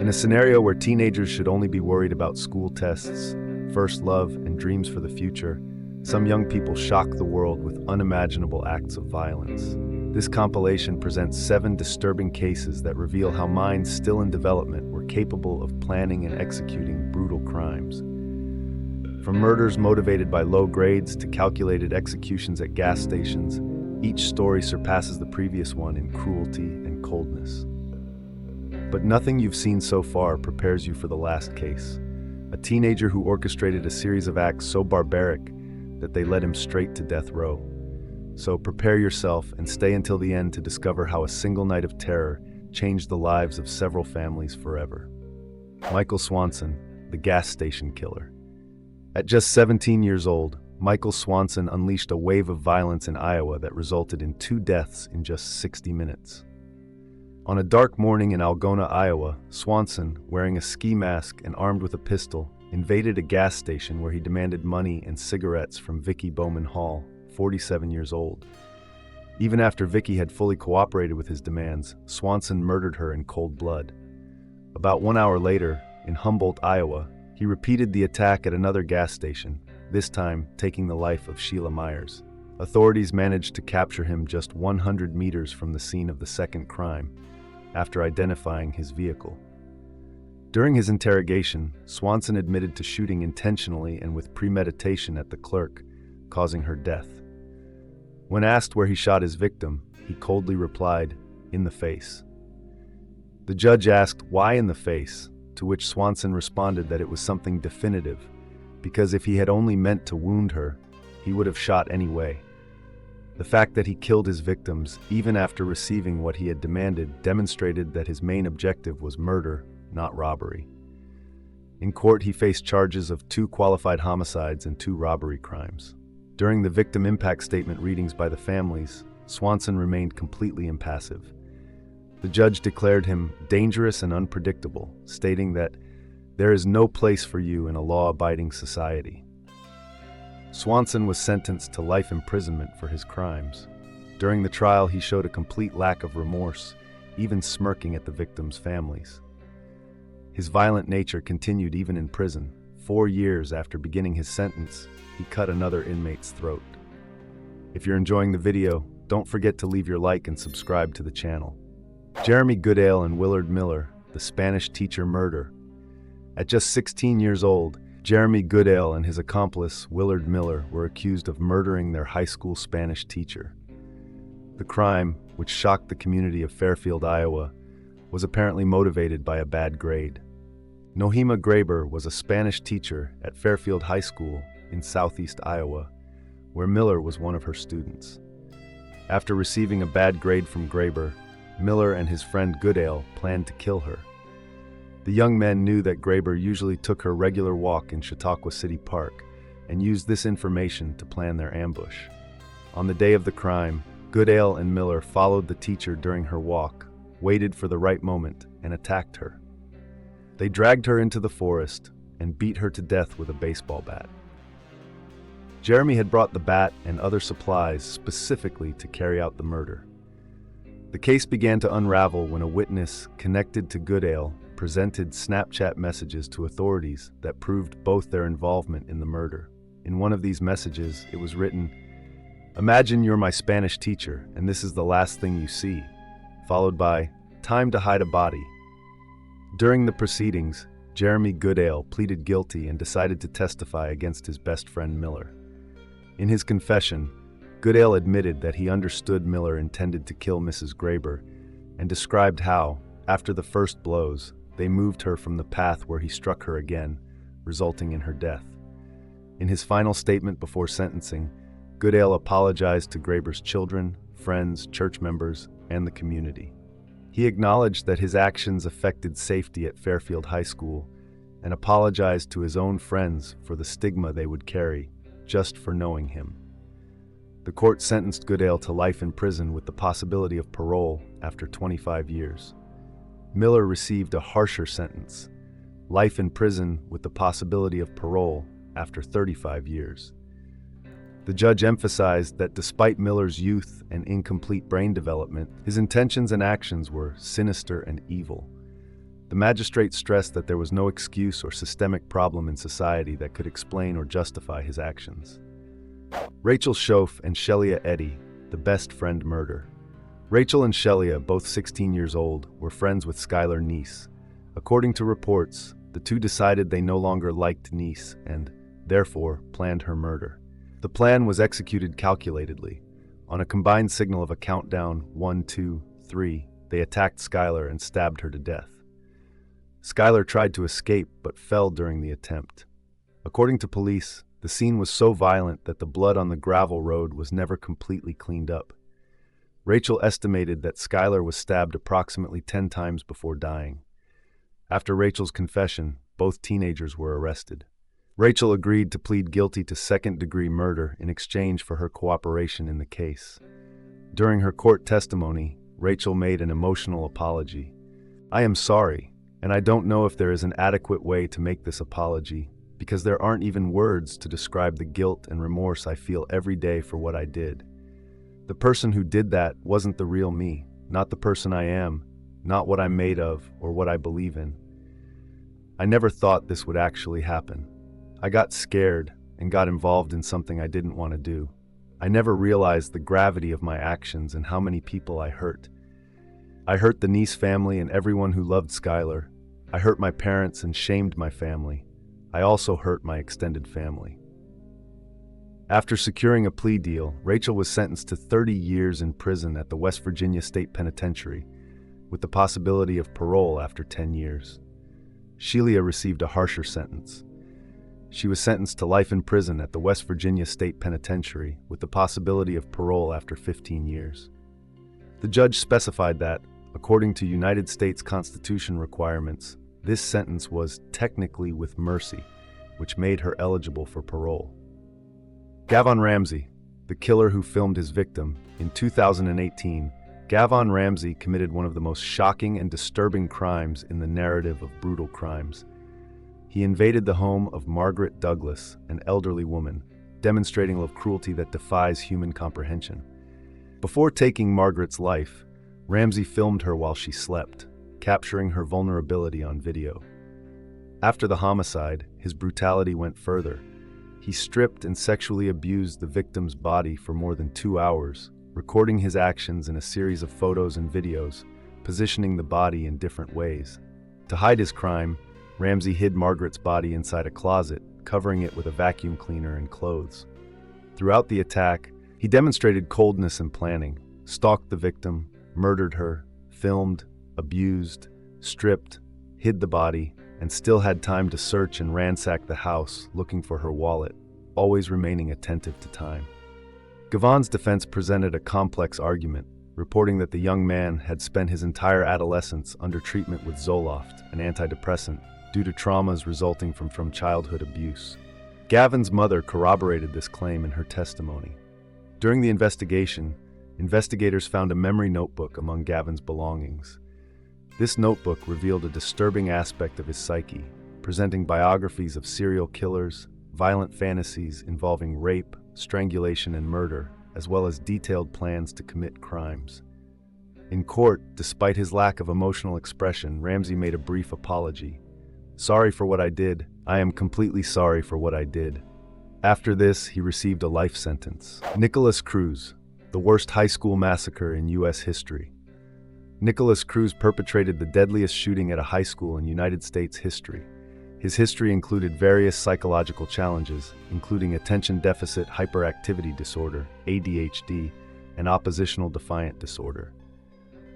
In a scenario where teenagers should only be worried about school tests, first love, and dreams for the future, some young people shock the world with unimaginable acts of violence. This compilation presents 7 disturbing cases that reveal how minds still in development were capable of planning and executing brutal crimes. From murders motivated by low grades to calculated executions at gas stations, each story surpasses the previous one in cruelty and coldness. But nothing you've seen so far prepares you for the last case. A teenager who orchestrated a series of acts so barbaric that they led him straight to death row. So prepare yourself and stay until the end to discover how a single night of terror changed the lives of several families forever. Michael Swanson, the gas station killer. At just 17 years old, Michael Swanson unleashed a wave of violence in Iowa that resulted in 2 deaths in just 60 minutes. On a dark morning in Algona, Iowa, Swanson, wearing a ski mask and armed with a pistol, invaded a gas station where he demanded money and cigarettes from Vicky Bowman Hall, 47 years old. Even after Vicky had fully cooperated with his demands, Swanson murdered her in cold blood. About 1 hour later, in Humboldt, Iowa, he repeated the attack at another gas station, this time taking the life of Shelia Myers. Authorities managed to capture him just 100 meters from the scene of the second crime, after identifying his vehicle. During his interrogation, Swanson admitted to shooting intentionally and with premeditation at the clerk, causing her death. When asked where he shot his victim, he coldly replied, "In the face." The judge asked, "Why in the face?" to which Swanson responded that it was something definitive, because if he had only meant to wound her, he would have shot anyway. The fact that he killed his victims, even after receiving what he had demanded, demonstrated that his main objective was murder, not robbery. In court, he faced charges of 2 qualified homicides and 2 robbery crimes. During the victim impact statement readings by the families, Swanson remained completely impassive. The judge declared him dangerous and unpredictable, stating that there is no place for you in a law-abiding society. Swanson was sentenced to life imprisonment for his crimes. During the trial, he showed a complete lack of remorse, even smirking at the victims' families. His violent nature continued even in prison. 4 years after beginning his sentence, he cut another inmate's throat. If you're enjoying the video, don't forget to leave your like and subscribe to the channel. Jeremy Goodale and Willard Miller, the Spanish teacher murder. At just 16 years old, Jeremy Goodale and his accomplice, Willard Miller, were accused of murdering their high school Spanish teacher. The crime, which shocked the community of Fairfield, Iowa, was apparently motivated by a bad grade. Nohema Graber was a Spanish teacher at Fairfield High School in southeast Iowa, where Miller was one of her students. After receiving a bad grade from Graber, Miller and his friend Goodale planned to kill her. The young men knew that Graber usually took her regular walk in Chautauqua City Park and used this information to plan their ambush. On the day of the crime, Goodale and Miller followed the teacher during her walk, waited for the right moment, and attacked her. They dragged her into the forest and beat her to death with a baseball bat. Jeremy had brought the bat and other supplies specifically to carry out the murder. The case began to unravel when a witness connected to Goodale presented Snapchat messages to authorities that proved both their involvement in the murder. In one of these messages, it was written, "Imagine you're my Spanish teacher and this is the last thing you see," followed by, "Time to hide a body." During the proceedings, Jeremy Goodale pleaded guilty and decided to testify against his best friend Miller. In his confession, Goodale admitted that he understood Miller intended to kill Mrs. Graber and described how, after the first blows, they moved her from the path where he struck her again, resulting in her death. In his final statement before sentencing, Goodale apologized to Graber's children, friends, church members, and the community. He acknowledged that his actions affected safety at Fairfield High School and apologized to his own friends for the stigma they would carry just for knowing him. The court sentenced Goodale to life in prison with the possibility of parole after 25 years. Miller received a harsher sentence, life in prison with the possibility of parole after 35 years. The judge emphasized that despite Miller's youth and incomplete brain development, his intentions and actions were sinister and evil. The magistrate stressed that there was no excuse or systemic problem in society that could explain or justify his actions. Rachel Schoaf and Shelia Eddy, the best friend murder. Rachel and Shelia, both 16 years old, were friends with Skylar Neese. According to reports, the two decided they no longer liked Neese and, therefore, planned her murder. The plan was executed calculatedly. On a combined signal of a countdown 1, 2, 3, they attacked Skylar and stabbed her to death. Skylar tried to escape but fell during the attempt. According to police, the scene was so violent that the blood on the gravel road was never completely cleaned up. Rachel estimated that Skylar was stabbed approximately 10 times before dying. After Rachel's confession, both teenagers were arrested. Rachel agreed to plead guilty to second-degree murder in exchange for her cooperation in the case. During her court testimony, Rachel made an emotional apology. "I am sorry, and I don't know if there is an adequate way to make this apology, because there aren't even words to describe the guilt and remorse I feel every day for what I did. The person who did that wasn't the real me, not the person I am, not what I'm made of or what I believe in. I never thought this would actually happen. I got scared and got involved in something I didn't want to do. I never realized the gravity of my actions and how many people I hurt. I hurt the Neese family and everyone who loved Skylar. I hurt my parents and shamed my family. I also hurt my extended family." After securing a plea deal, Rachel was sentenced to 30 years in prison at the West Virginia State Penitentiary, with the possibility of parole after 10 years. Shelia received a harsher sentence. She was sentenced to life in prison at the West Virginia State Penitentiary, with the possibility of parole after 15 years. The judge specified that, according to United States Constitution requirements, this sentence was technically with mercy, which made her eligible for parole. Gavon Ramsey, the killer who filmed his victim, in 2018, Gavon Ramsey committed one of the most shocking and disturbing crimes in the narrative of brutal crimes. He invaded the home of Margaret Douglas, an elderly woman, demonstrating a cruelty that defies human comprehension. Before taking Margaret's life, Ramsey filmed her while she slept, capturing her vulnerability on video. After the homicide, his brutality went further. He stripped and sexually abused the victim's body for more than 2 hours, recording his actions in a series of photos and videos, positioning the body in different ways. To hide his crime, Ramsey hid Margaret's body inside a closet, covering it with a vacuum cleaner and clothes. Throughout the attack, he demonstrated coldness and planning, stalked the victim, murdered her, filmed, abused, stripped, hid the body, and still had time to search and ransack the house looking for her wallet, always remaining attentive to time. Gavon's defense presented a complex argument, reporting that the young man had spent his entire adolescence under treatment with Zoloft, an antidepressant, due to traumas resulting from childhood abuse. Gavon's mother corroborated this claim in her testimony. During the investigation, investigators found a memory notebook among Gavon's belongings. This notebook revealed a disturbing aspect of his psyche, presenting biographies of serial killers, violent fantasies involving rape, strangulation, and murder, as well as detailed plans to commit crimes. In court, despite his lack of emotional expression, Ramsey made a brief apology. "Sorry for what I did. I am completely sorry for what I did." After this, he received a life sentence. Nikolas Cruz, the worst high school massacre in U.S. history. Nikolas Cruz perpetrated the deadliest shooting at a high school in United States history. His history included various psychological challenges, including attention deficit hyperactivity disorder, ADHD, and oppositional defiant disorder.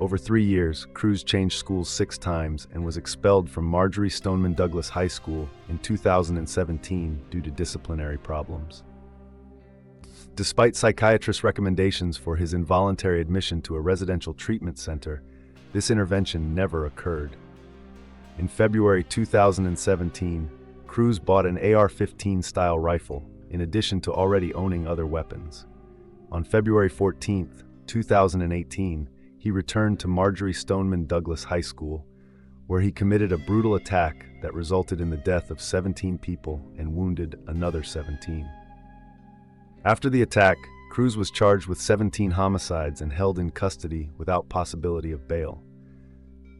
Over 3 years, Cruz changed schools 6 times and was expelled from Marjory Stoneman Douglas High School in 2017 due to disciplinary problems. Despite psychiatrist recommendations for his involuntary admission to a residential treatment center, this intervention never occurred. In February 2017, Cruz bought an AR-15 style rifle, in addition to already owning other weapons. On February 14, 2018, he returned to Marjory Stoneman Douglas High School, where he committed a brutal attack that resulted in the death of 17 people and wounded another 17. After the attack, Cruz was charged with 17 homicides and held in custody without possibility of bail.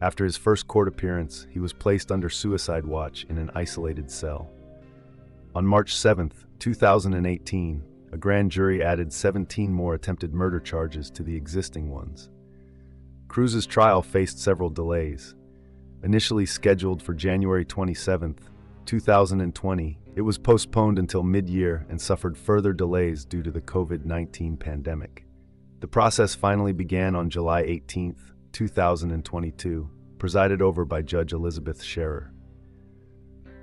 After his first court appearance, he was placed under suicide watch in an isolated cell. On March 7, 2018, a grand jury added 17 more attempted murder charges to the existing ones. Cruz's trial faced several delays. Initially scheduled for January 27, 2020, it was postponed until mid-year and suffered further delays due to the COVID-19 pandemic. The process finally began on July 18, 2022, presided over by Judge Elizabeth Scherer.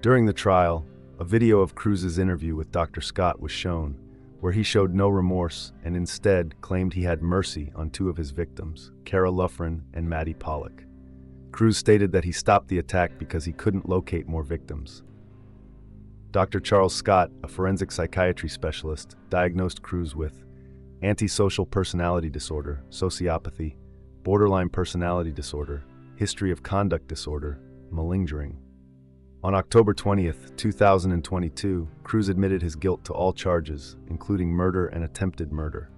During the trial, a video of Cruz's interview with Dr. Scott was shown, where he showed no remorse and instead claimed he had mercy on two of his victims, Kara Loughran and Maddie Pollock. Cruz stated that he stopped the attack because he couldn't locate more victims. Dr. Charles Scott, a forensic psychiatry specialist, diagnosed Cruz with antisocial personality disorder, sociopathy, borderline personality disorder, history of conduct disorder, malingering. On October 20, 2022, Cruz admitted his guilt to all charges, including murder and attempted murder.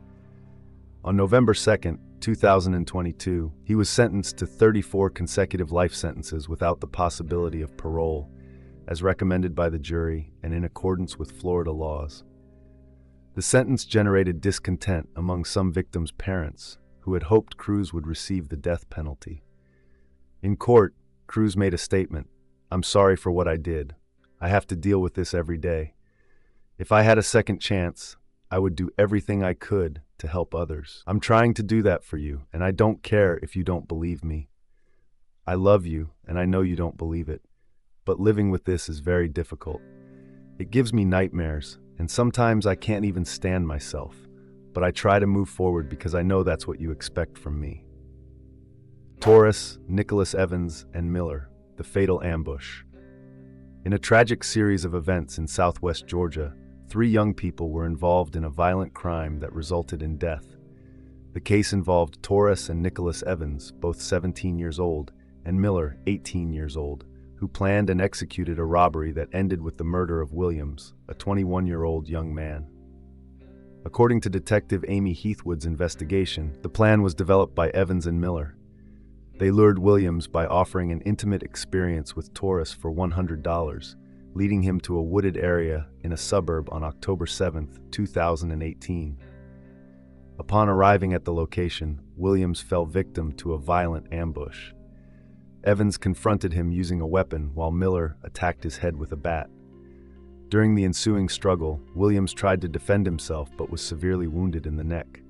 On November 2, 2022, he was sentenced to 34 consecutive life sentences without the possibility of parole, as recommended by the jury and in accordance with Florida laws. The sentence generated discontent among some victims' parents, who had hoped Cruz would receive the death penalty. In court, Cruz made a statement, "I'm sorry for what I did. I have to deal with this every day. If I had a second chance, I would do everything I could to help others. I'm trying to do that for you, and I don't care if you don't believe me. I love you, and I know you don't believe it. But living with this is very difficult. It gives me nightmares, and sometimes I can't even stand myself. But I try to move forward because I know that's what you expect from me." Taurus, Nicholas Evans, and Miller, the fatal ambush. In a tragic series of events in southwest Georgia, 3 young people were involved in a violent crime that resulted in death. The case involved Taurus and Nicholas Evans, both 17 years old, and Miller, 18 years old, who planned and executed a robbery that ended with the murder of Williams, a 21-year-old young man. According to Detective Amy Heathwood's investigation, the plan was developed by Evans and Miller. They lured Williams by offering an intimate experience with Taurus for $100, leading him to a wooded area in a suburb on October 7, 2018. Upon arriving at the location, Williams fell victim to a violent ambush. Evans confronted him using a weapon while Miller attacked his head with a bat. During the ensuing struggle, Williams tried to defend himself but was severely wounded in the neck.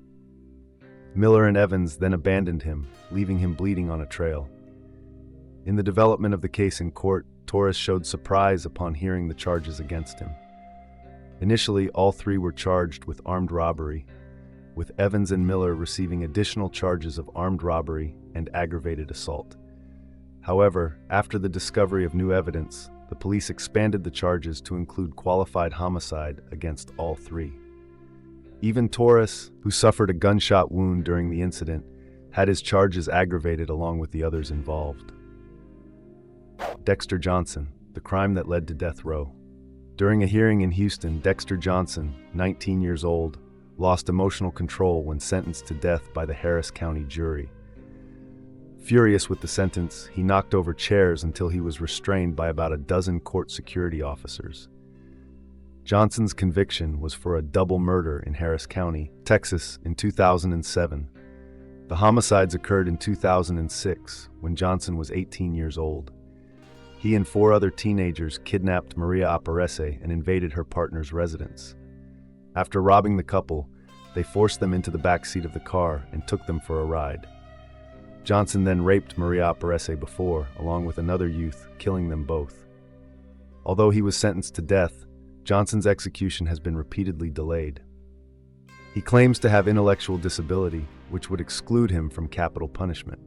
Miller and Evans then abandoned him, leaving him bleeding on a trail. In the development of the case in court, Taurus showed surprise upon hearing the charges against him. Initially, all 3 were charged with armed robbery, with Evans and Miller receiving additional charges of armed robbery and aggravated assault. However, after the discovery of new evidence, the police expanded the charges to include qualified homicide against all 3. Even Taurus, who suffered a gunshot wound during the incident, had his charges aggravated along with the others involved. Dexter Johnson, the crime that led to death row. During a hearing in Houston, Dexter Johnson, 19 years old, lost emotional control when sentenced to death by the Harris County jury. Furious with the sentence, he knocked over chairs until he was restrained by about a dozen court security officers. Johnson's conviction was for a double murder in Harris County, Texas, in 2007. The homicides occurred in 2006, when Johnson was 18 years old. He and 4 other teenagers kidnapped Maria Aparece and invaded her partner's residence. After robbing the couple, they forced them into the back seat of the car and took them for a ride. Johnson then raped Maria Aparece before, along with another youth, killing them both. Although he was sentenced to death, Johnson's execution has been repeatedly delayed. He claims to have intellectual disability, which would exclude him from capital punishment.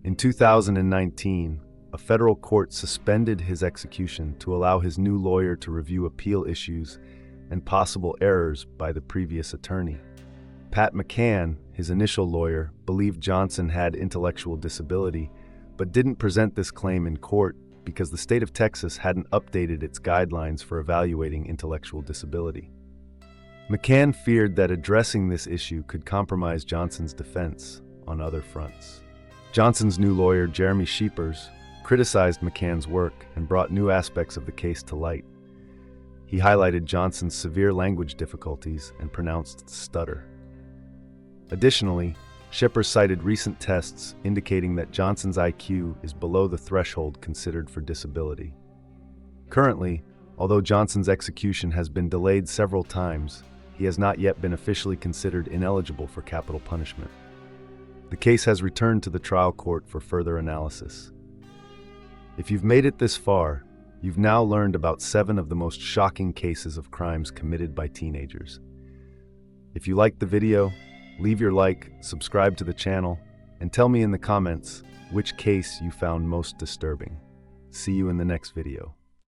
In 2019, a federal court suspended his execution to allow his new lawyer to review appeal issues and possible errors by the previous attorney. Pat McCann, his initial lawyer, believed Johnson had intellectual disability, but didn't present this claim in court because the state of Texas hadn't updated its guidelines for evaluating intellectual disability. McCann feared that addressing this issue could compromise Johnson's defense on other fronts. Johnson's new lawyer, Jeremy Sheepers, criticized McCann's work and brought new aspects of the case to light. He highlighted Johnson's severe language difficulties and pronounced stutter. Additionally, Sheepers cited recent tests indicating that Johnson's IQ is below the threshold considered for disability. Currently, although Johnson's execution has been delayed several times, he has not yet been officially considered ineligible for capital punishment. The case has returned to the trial court for further analysis. If you've made it this far, you've now learned about 7 of the most shocking cases of crimes committed by teenagers. If you liked the video, leave your like, subscribe to the channel, and tell me in the comments which case you found most disturbing. See you in the next video.